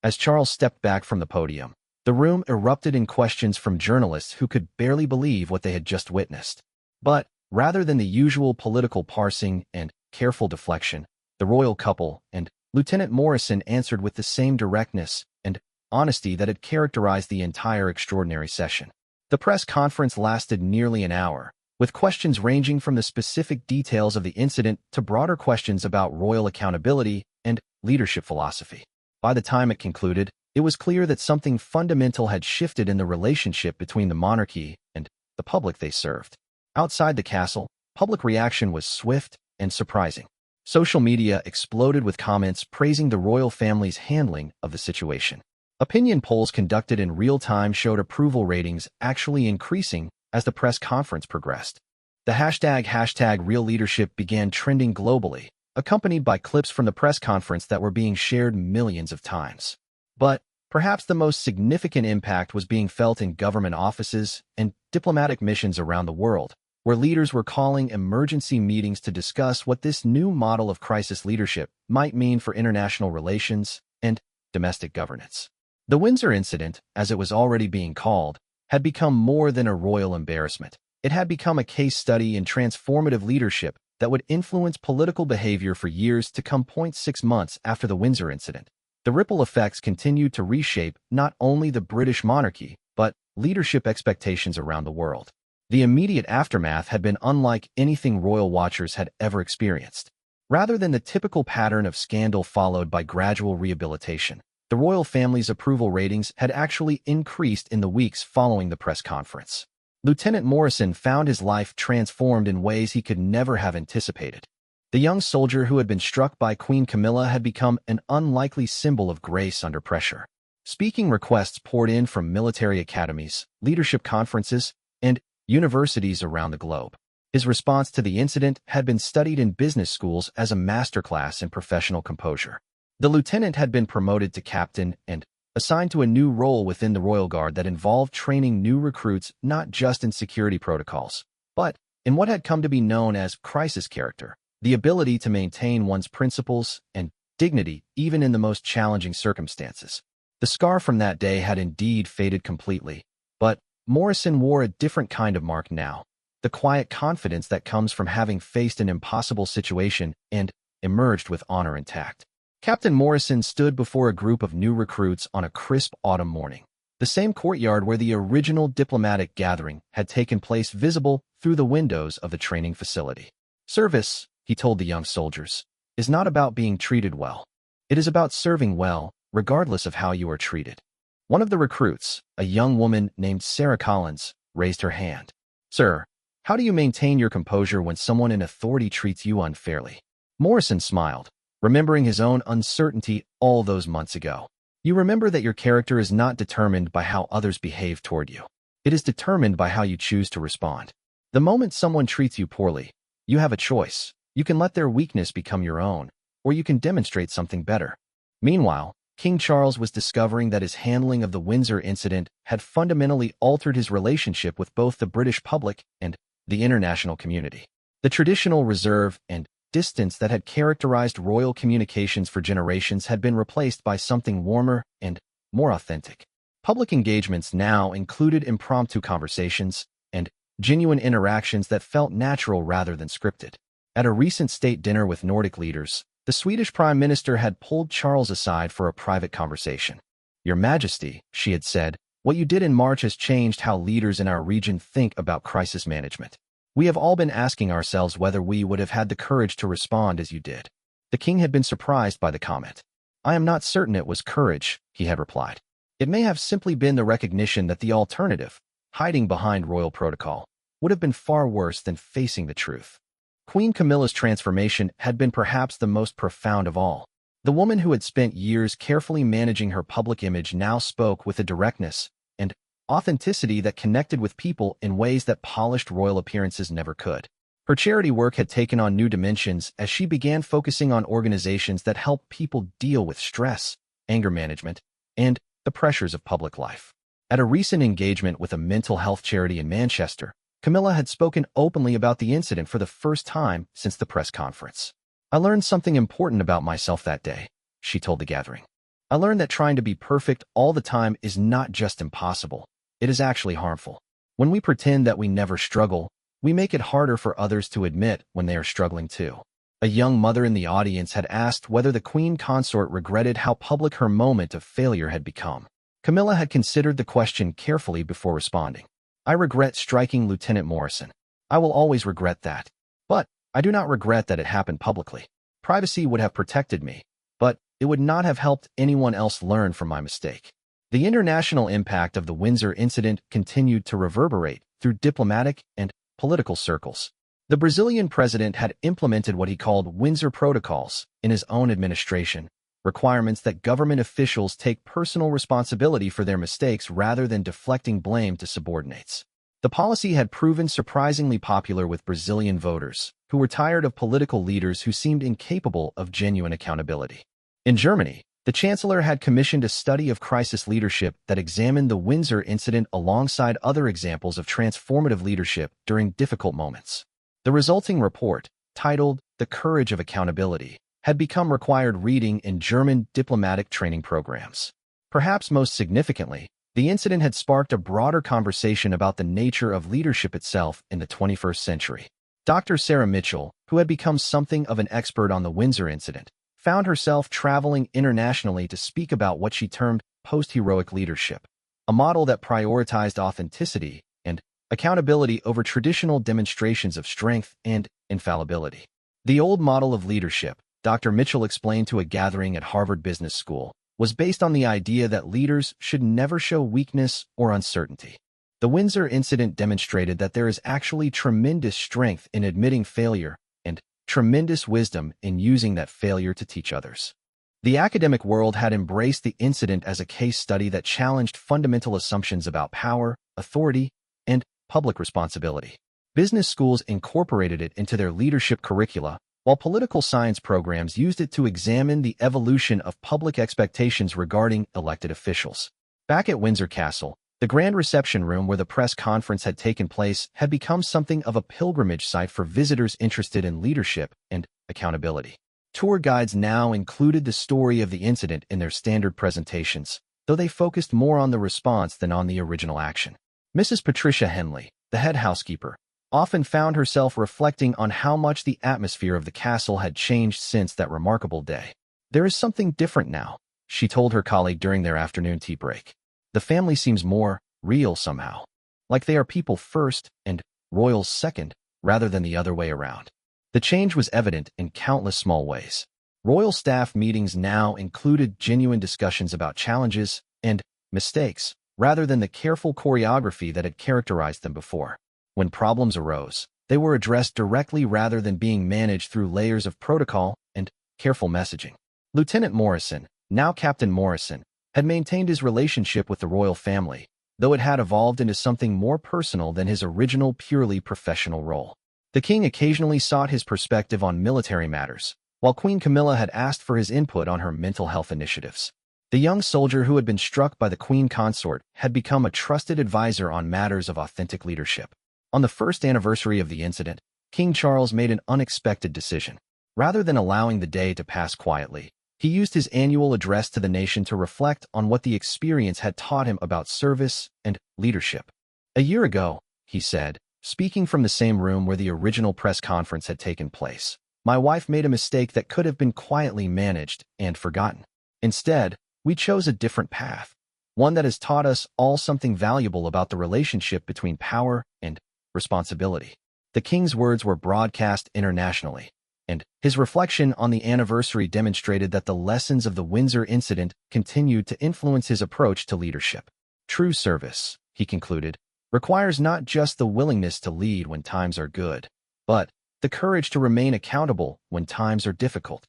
As Charles stepped back from the podium, the room erupted in questions from journalists who could barely believe what they had just witnessed. But rather than the usual political parsing and careful deflection, the royal couple and Lieutenant Morrison answered with the same directness and honesty that had characterized the entire extraordinary session. The press conference lasted nearly an hour, with questions ranging from the specific details of the incident to broader questions about royal accountability and leadership philosophy. By the time it concluded, it was clear that something fundamental had shifted in the relationship between the monarchy and the public they served. Outside the castle, public reaction was swift and surprising. Social media exploded with comments praising the royal family's handling of the situation. Opinion polls conducted in real time showed approval ratings actually increasing as the press conference progressed. The hashtag Real Leadership began trending globally, accompanied by clips from the press conference that were being shared millions of times. But perhaps the most significant impact was being felt in government offices and diplomatic missions around the world, where leaders were calling emergency meetings to discuss what this new model of crisis leadership might mean for international relations and domestic governance. The Windsor incident, as it was already being called, had become more than a royal embarrassment. It had become a case study in transformative leadership that would influence political behavior for years to come. 6 months after the Windsor incident, the ripple effects continued to reshape not only the British monarchy, but leadership expectations around the world. The immediate aftermath had been unlike anything royal watchers had ever experienced. Rather than the typical pattern of scandal followed by gradual rehabilitation, the royal family's approval ratings had actually increased in the weeks following the press conference. Lieutenant Morrison found his life transformed in ways he could never have anticipated. The young soldier who had been struck by Queen Camilla had become an unlikely symbol of grace under pressure. Speaking requests poured in from military academies, leadership conferences, and universities around the globe. His response to the incident had been studied in business schools as a masterclass in professional composure. The lieutenant had been promoted to captain and assigned to a new role within the Royal Guard that involved training new recruits not just in security protocols, but in what had come to be known as crisis character, the ability to maintain one's principles and dignity even in the most challenging circumstances. The scar from that day had indeed faded completely, but Morrison wore a different kind of mark now, the quiet confidence that comes from having faced an impossible situation and emerged with honor intact. Captain Morrison stood before a group of new recruits on a crisp autumn morning, the same courtyard where the original diplomatic gathering had taken place, visible through the windows of the training facility. Service, he told the young soldiers, is not about being treated well. It is about serving well, regardless of how you are treated. One of the recruits, a young woman named Sarah Collins, raised her hand. Sir, how do you maintain your composure when someone in authority treats you unfairly? Morrison smiled, remembering his own uncertainty all those months ago. You remember that your character is not determined by how others behave toward you. It is determined by how you choose to respond. The moment someone treats you poorly, you have a choice. You can let their weakness become your own, or you can demonstrate something better. Meanwhile, King Charles was discovering that his handling of the Windsor incident had fundamentally altered his relationship with both the British public and the international community. The traditional reserve and distance that had characterized royal communications for generations had been replaced by something warmer and more authentic. Public engagements now included impromptu conversations and genuine interactions that felt natural rather than scripted. At a recent state dinner with Nordic leaders, the Swedish Prime Minister had pulled Charles aside for a private conversation. Your Majesty, she had said, what you did in March has changed how leaders in our region think about crisis management. We have all been asking ourselves whether we would have had the courage to respond as you did. The king had been surprised by the comment. I am not certain it was courage, he had replied. It may have simply been the recognition that the alternative, hiding behind royal protocol, would have been far worse than facing the truth. Queen Camilla's transformation had been perhaps the most profound of all. The woman who had spent years carefully managing her public image now spoke with a directness and authenticity that connected with people in ways that polished royal appearances never could. Her charity work had taken on new dimensions as she began focusing on organizations that help people deal with stress, anger management, and the pressures of public life. At a recent engagement with a mental health charity in Manchester, Camilla had spoken openly about the incident for the first time since the press conference. I learned something important about myself that day, she told the gathering. I learned that trying to be perfect all the time is not just impossible, it is actually harmful. When we pretend that we never struggle, we make it harder for others to admit when they are struggling too. A young mother in the audience had asked whether the Queen Consort regretted how public her moment of failure had become. Camilla had considered the question carefully before responding. I regret striking Lieutenant Morrison. I will always regret that. But I do not regret that it happened publicly. Privacy would have protected me, but it would not have helped anyone else learn from my mistake. The international impact of the Windsor incident continued to reverberate through diplomatic and political circles. The Brazilian president had implemented what he called Windsor protocols in his own administration, requirements that government officials take personal responsibility for their mistakes rather than deflecting blame to subordinates. The policy had proven surprisingly popular with Brazilian voters, who were tired of political leaders who seemed incapable of genuine accountability. In Germany, the chancellor had commissioned a study of crisis leadership that examined the Windsor incident alongside other examples of transformative leadership during difficult moments. The resulting report, titled The Courage of Accountability, had become required reading in German diplomatic training programs. Perhaps most significantly, the incident had sparked a broader conversation about the nature of leadership itself in the 21st century. Dr. Sarah Mitchell, who had become something of an expert on the Windsor incident, found herself traveling internationally to speak about what she termed post-heroic leadership, a model that prioritized authenticity and accountability over traditional demonstrations of strength and infallibility. The old model of leadership, Dr. Mitchell explained to a gathering at Harvard Business School, was based on the idea that leaders should never show weakness or uncertainty. The Windsor incident demonstrated that there is actually tremendous strength in admitting failure and tremendous wisdom in using that failure to teach others. The academic world had embraced the incident as a case study that challenged fundamental assumptions about power, authority, and public responsibility. Business schools incorporated it into their leadership curricula, while political science programs used it to examine the evolution of public expectations regarding elected officials. Back at Windsor Castle, the grand reception room where the press conference had taken place had become something of a pilgrimage site for visitors interested in leadership and accountability. Tour guides now included the story of the incident in their standard presentations, though they focused more on the response than on the original action. Mrs. Patricia Henley, the head housekeeper, often found herself reflecting on how much the atmosphere of the castle had changed since that remarkable day. "There is something different now," she told her colleague during their afternoon tea break. "The family seems more real somehow. Like they are people first and royals second, rather than the other way around." The change was evident in countless small ways. Royal staff meetings now included genuine discussions about challenges and mistakes, rather than the careful choreography that had characterized them before. When problems arose, they were addressed directly rather than being managed through layers of protocol and careful messaging. Lieutenant Morrison, now Captain Morrison, had maintained his relationship with the royal family, though it had evolved into something more personal than his original purely professional role. The king occasionally sought his perspective on military matters, while Queen Camilla had asked for his input on her mental health initiatives. The young soldier who had been struck by the queen consort had become a trusted advisor on matters of authentic leadership. On the first anniversary of the incident, King Charles made an unexpected decision. Rather than allowing the day to pass quietly, he used his annual address to the nation to reflect on what the experience had taught him about service and leadership. "A year ago," he said, speaking from the same room where the original press conference had taken place, "my wife made a mistake that could have been quietly managed and forgotten. Instead, we chose a different path, one that has taught us all something valuable about the relationship between power and responsibility." The king's words were broadcast internationally, and his reflection on the anniversary demonstrated that the lessons of the Windsor incident continued to influence his approach to leadership. "True service," he concluded, "requires not just the willingness to lead when times are good, but the courage to remain accountable when times are difficult."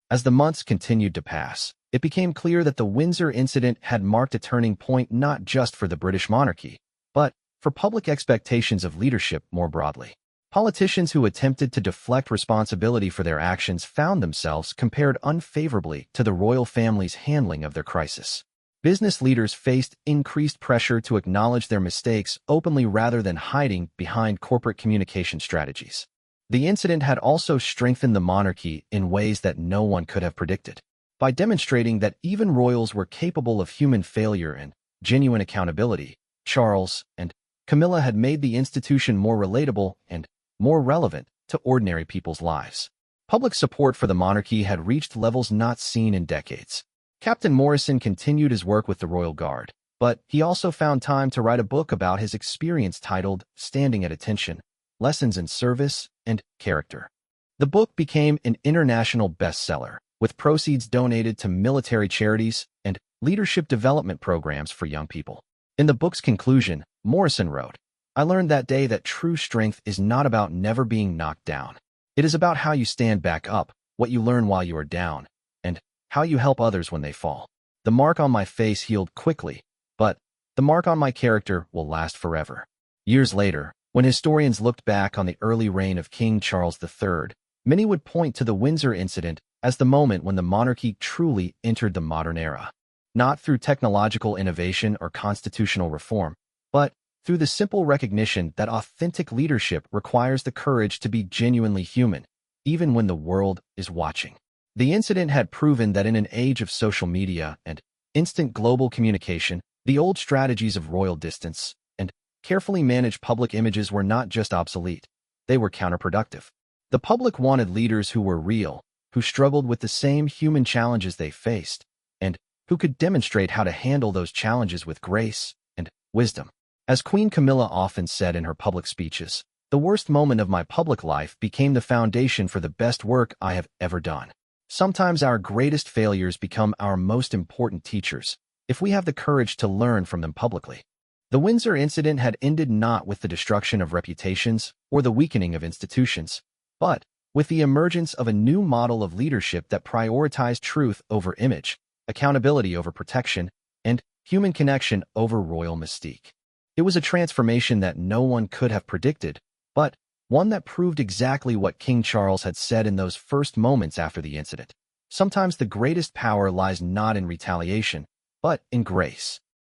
As the months continued to pass, it became clear that the Windsor incident had marked a turning point not just for the British monarchy, but for public expectations of leadership more broadly. Politicians who attempted to deflect responsibility for their actions found themselves compared unfavorably to the royal family's handling of their crisis. Business leaders faced increased pressure to acknowledge their mistakes openly rather than hiding behind corporate communication strategies. The incident had also strengthened the monarchy in ways that no one could have predicted. By demonstrating that even royals were capable of human failure and genuine accountability, Charles and Camilla had made the institution more relatable and more relevant to ordinary people's lives. Public support for the monarchy had reached levels not seen in decades. Captain Morrison continued his work with the Royal Guard, but he also found time to write a book about his experience titled "Standing at Attention: Lessons in Service and Character." The book became an international bestseller, with proceeds donated to military charities and leadership development programs for young people. In the book's conclusion, Morrison wrote, "I learned that day that true strength is not about never being knocked down. It is about how you stand back up, what you learn while you are down, and how you help others when they fall. The mark on my face healed quickly, but the mark on my character will last forever." Years later, when historians looked back on the early reign of King Charles III, many would point to the Windsor incident as the moment when the monarchy truly entered the modern era. Not through technological innovation or constitutional reform, but through the simple recognition that authentic leadership requires the courage to be genuinely human, even when the world is watching. The incident had proven that in an age of social media and instant global communication, the old strategies of royal distance and carefully managed public images were not just obsolete, they were counterproductive. The public wanted leaders who were real, who struggled with the same human challenges they faced, and who could demonstrate how to handle those challenges with grace and wisdom. As Queen Camilla often said in her public speeches, "The worst moment of my public life became the foundation for the best work I have ever done." Sometimes our greatest failures become our most important teachers, if we have the courage to learn from them publicly. The Windsor incident had ended not with the destruction of reputations or the weakening of institutions, but with the emergence of a new model of leadership that prioritized truth over image, accountability over protection, and human connection over royal mystique. It was a transformation that no one could have predicted, but one that proved exactly what King Charles had said in those first moments after the incident. Sometimes the greatest power lies not in retaliation, but in grace.